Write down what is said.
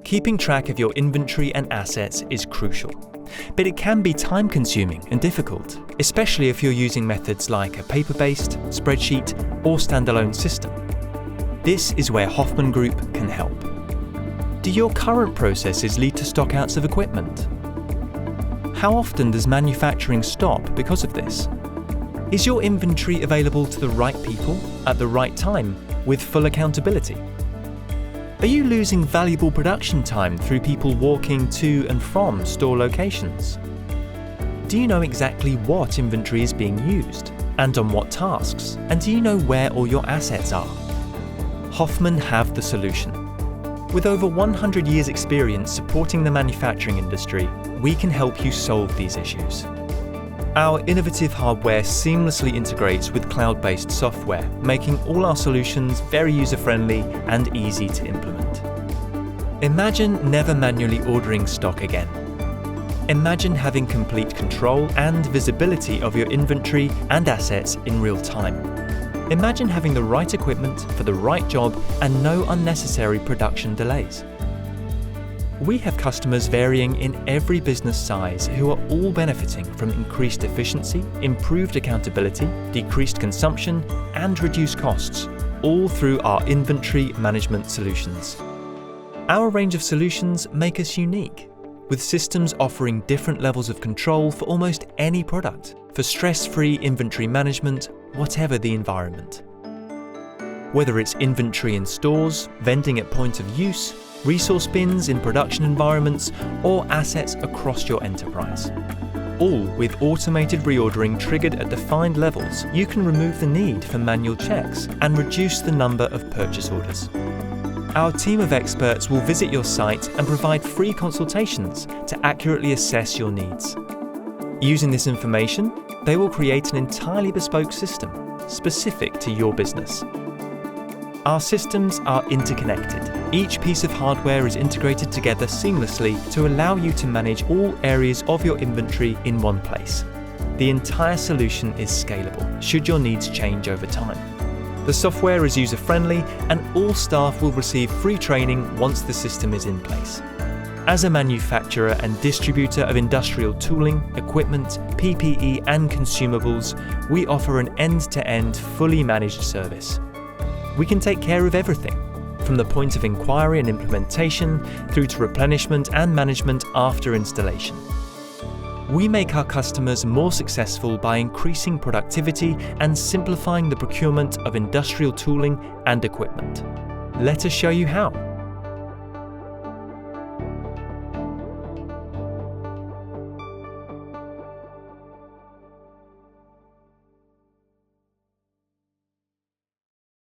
Keeping track of your inventory and assets is crucial, but it can be time-consuming and difficult, especially if you're using methods like a paper-based, spreadsheet, or standalone system. This is where Hoffmann Group can help. Do your current processes lead to stockouts of equipment? How often does manufacturing stop because of this? Is your inventory available to the right people at the right time with full accountability? Are you losing valuable production time through people walking to and from store locations? Do you know exactly what inventory is being used and on what tasks? And do you know where all your assets are? Hoffmann have the solution. With over 100 years' experience supporting the manufacturing industry, we can help you solve these issues. Our innovative hardware seamlessly integrates with cloud-based software, making all our solutions very user-friendly and easy to implement. Imagine never manually ordering stock again. Imagine having complete control and visibility of your inventory and assets in real time. Imagine having the right equipment for the right job and no unnecessary production delays. We have customers varying in every business size who are all benefiting from increased efficiency, improved accountability, decreased consumption, and reduced costs, all through our inventory management solutions. Our range of solutions make us unique, with systems offering different levels of control for almost any product, for stress-free inventory management, whatever the environment. Whether it's inventory in stores, vending at point of use, resource bins in production environments, or assets across your enterprise. All with automated reordering triggered at defined levels, you can remove the need for manual checks and reduce the number of purchase orders. Our team of experts will visit your site and provide free consultations to accurately assess your needs. Using this information, they will create an entirely bespoke system, specific to your business. Our systems are interconnected. Each piece of hardware is integrated together seamlessly to allow you to manage all areas of your inventory in one place. The entire solution is scalable, should your needs change over time. The software is user-friendly and all staff will receive free training once the system is in place. As a manufacturer and distributor of industrial tooling, equipment, PPE and consumables, we offer an end-to-end, fully managed service. We can take care of everything, from the point of inquiry and implementation through to replenishment and management after installation. We make our customers more successful by increasing productivity and simplifying the procurement of industrial tooling and equipment. Let us show you how.